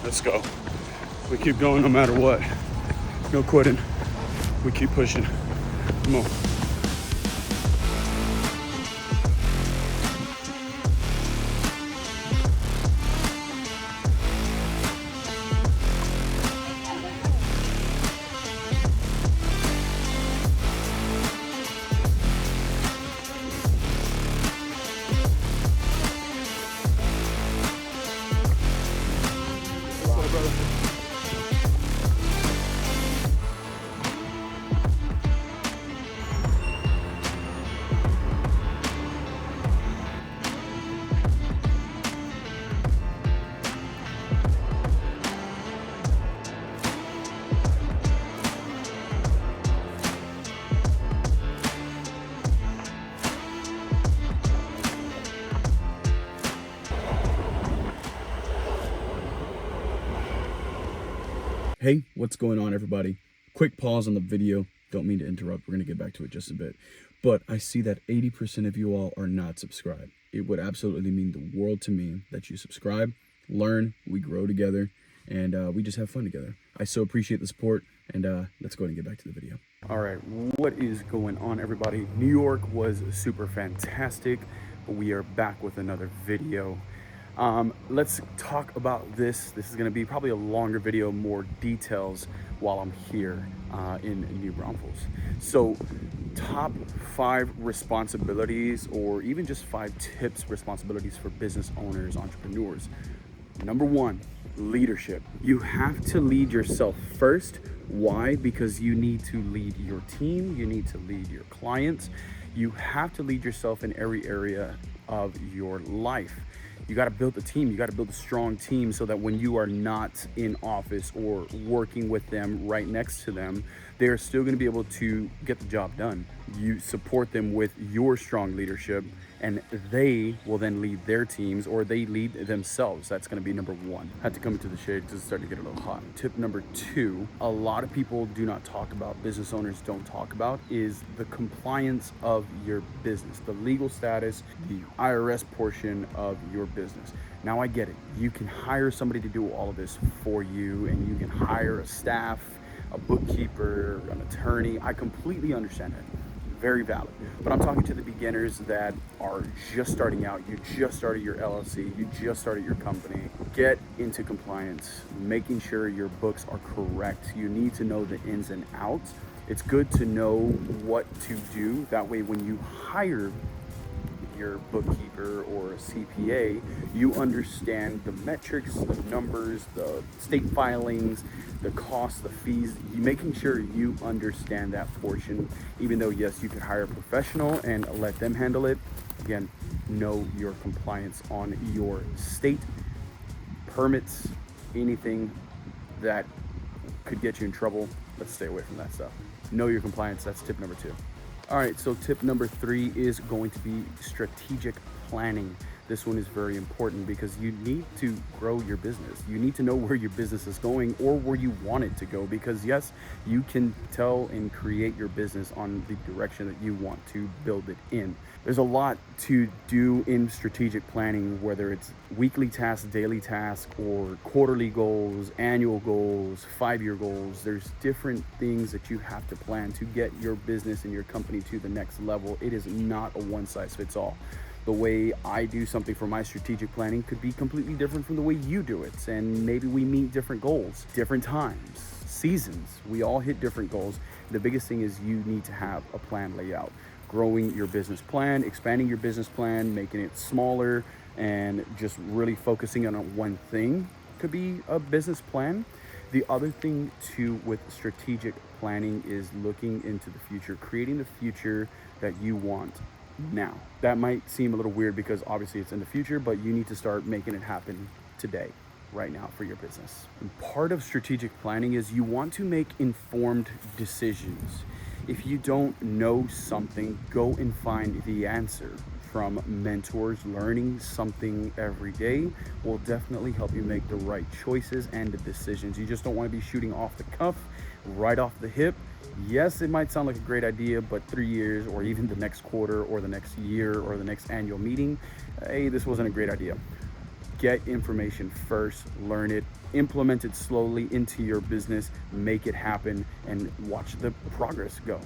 Let's go. We keep going no matter what. No quitting. We keep pushing. Come on. Hey, what's going on, everybody? Quick pause on the video. Don't mean to interrupt. We're going to get back to it just a bit. But I see that 80% of you all are not subscribed. It would absolutely mean the world to me that you subscribe, learn, we grow together, and we just have fun together. I so appreciate the support, and let's go ahead and get back to the video. All right, what is going on, everybody? New York was super fantastic, but we are back with another video. Let's talk about this. This is going to be probably a longer video, more details while I'm here in New Braunfels. So top 5 responsibilities, or even just 5 tips, responsibilities for business owners, entrepreneurs. Number 1, leadership. You have to lead yourself first. Why? Because you need to lead your team. You need to lead your clients. You have to lead yourself in every area of your life. You got to build a team. You got to build a strong team so that when you are not in office or working with them right next to them, they're still going to be able to get the job done. You support them with your strong leadership, and they will then lead their teams, or they lead themselves. That's going to be number 1. Had to come into the shade because it's starting to get a little hot. Tip number 2, a lot of people do not talk about, business owners don't talk about, is the compliance of your business, the legal status, the IRS portion of your business. Now I get it. You can hire somebody to do all of this for you, and you can hire a staff, a bookkeeper, an attorney. I completely understand that. Very valid. But I'm talking to the beginners that are just starting out. You just started your LLC. You just started your company. Get into compliance, making sure your books are correct. You need to know the ins and outs. It's good to know what to do. That way, when you hire your bookkeeper or a CPA, you understand the metrics, the numbers, the state filings, the costs, the fees. Making sure you understand that portion, even though yes, you could hire a professional and let them handle it. Again, know your compliance on your state permits, anything that could get you in trouble. Let's stay away from that stuff. Know your compliance. That's tip number 2. All right, so tip number 3 is going to be strategic planning. This one is very important because you need to grow your business. You need to know where your business is going or where you want it to go, because yes, you can tell and create your business on the direction that you want to build it in. There's a lot to do in strategic planning, whether it's weekly tasks, daily tasks, or quarterly goals, annual goals, 5-year goals. There's different things that you have to plan to get your business and your company to the next level. It is not a one-size-fits-all. The way I do something for my strategic planning could be completely different from the way you do it. And maybe we meet different goals, different times, seasons. We all hit different goals. The biggest thing is you need to have a plan layout. Growing your business plan, expanding your business plan, making it smaller, and just really focusing on one thing could be a business plan. The other thing too with strategic planning is looking into the future, creating the future that you want now. That might seem a little weird because obviously it's in the future, but you need to start making it happen today, right now, for your business. And part of strategic planning is you want to make informed decisions. If you don't know something, go and find the answer from mentors. Learning something every day will definitely help you make the right choices and the decisions. You just don't want to be shooting off the cuff, right off the hip. Yes, it might sound like a great idea, but 3 years or even the next quarter or the next year or the next annual meeting, hey, this wasn't a great idea. Get information first, learn it, implement it slowly into your business, make it happen, and watch the progress go.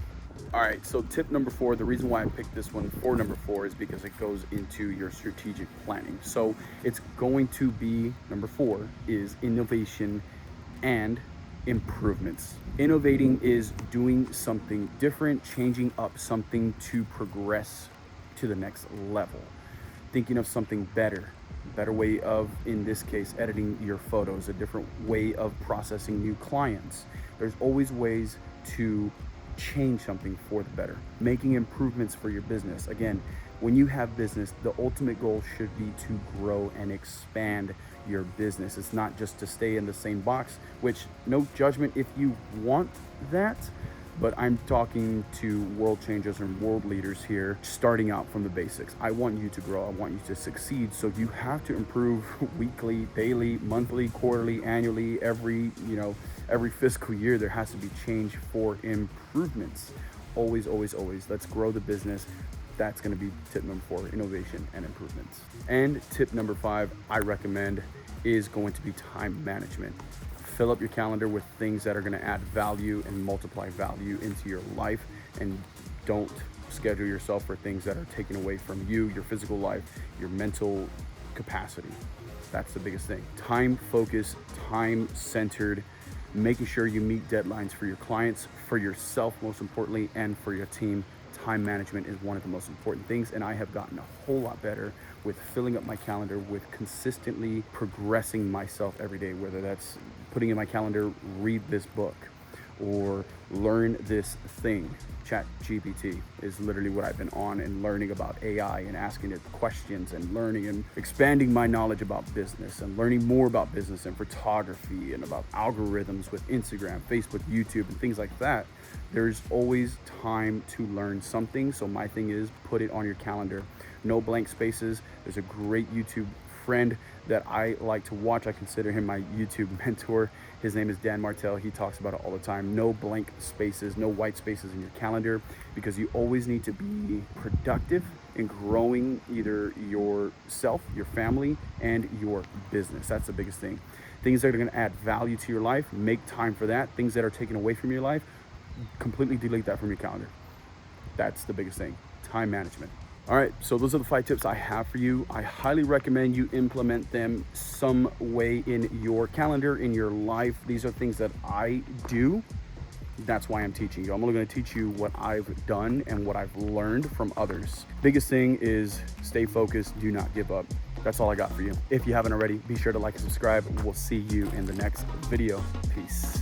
All right, so tip number 4, the reason why I picked this one for number 4 is because it goes into your strategic planning. So it's going to be, number 4 is innovation and improvements. Innovating is doing something different, changing up something to progress to the next level. Thinking of something better way of, in this case, editing your photos, a different way of processing new clients. There's always ways to change something for the better, making improvements for your business. Again, when you have business, the ultimate goal should be to grow and expand your business. It's not just to stay in the same box, which, no judgment if you want that, but I'm talking to world changers and world leaders here, starting out from the basics. I want you to grow, I want you to succeed, so you have to improve weekly, daily, monthly, quarterly, annually, every fiscal year. There has to be change for improvements. Always, always, always. Let's grow the business. That's going to be tip number 4, innovation and improvements. And tip number 5 I recommend is going to be time management. Fill up your calendar with things that are going to add value and multiply value into your life, and don't schedule yourself for things that are taken away from you, your physical life, your mental capacity. That's the biggest thing. Time focused, time centered, making sure you meet deadlines for your clients, for yourself most importantly, and for your team. Time management is one of the most important things, and I have gotten a whole lot better with filling up my calendar, with consistently progressing myself every day, whether that's putting in my calendar, read this book or learn this thing. ChatGPT is literally what I've been on, and learning about AI and asking it questions and learning and expanding my knowledge about business and learning more about business and photography and about algorithms with Instagram, Facebook, YouTube, and things like that. There's always time to learn something. So my thing is, put it on your calendar. No blank spaces. There's a great YouTube friend that I like to watch. I consider him my YouTube mentor. His name is Dan Martell. He talks about it all the time. No blank spaces, no white spaces in your calendar, because you always need to be productive in growing either yourself, your family, and your business. That's the biggest thing. Things that are going to add value to your life, make time for that. Things that are taken away from your life, completely delete that from your calendar. That's the biggest thing. Time management. All right, so those are the 5 tips I have for you. I highly recommend you implement them some way in your calendar, in your life. These are things that I do. That's why I'm teaching you. I'm only going to teach you what I've done and what I've learned from others. Biggest thing is stay focused, do not give up. That's all I got for you. If you haven't already, be sure to like and subscribe. We'll see you in the next video. Peace.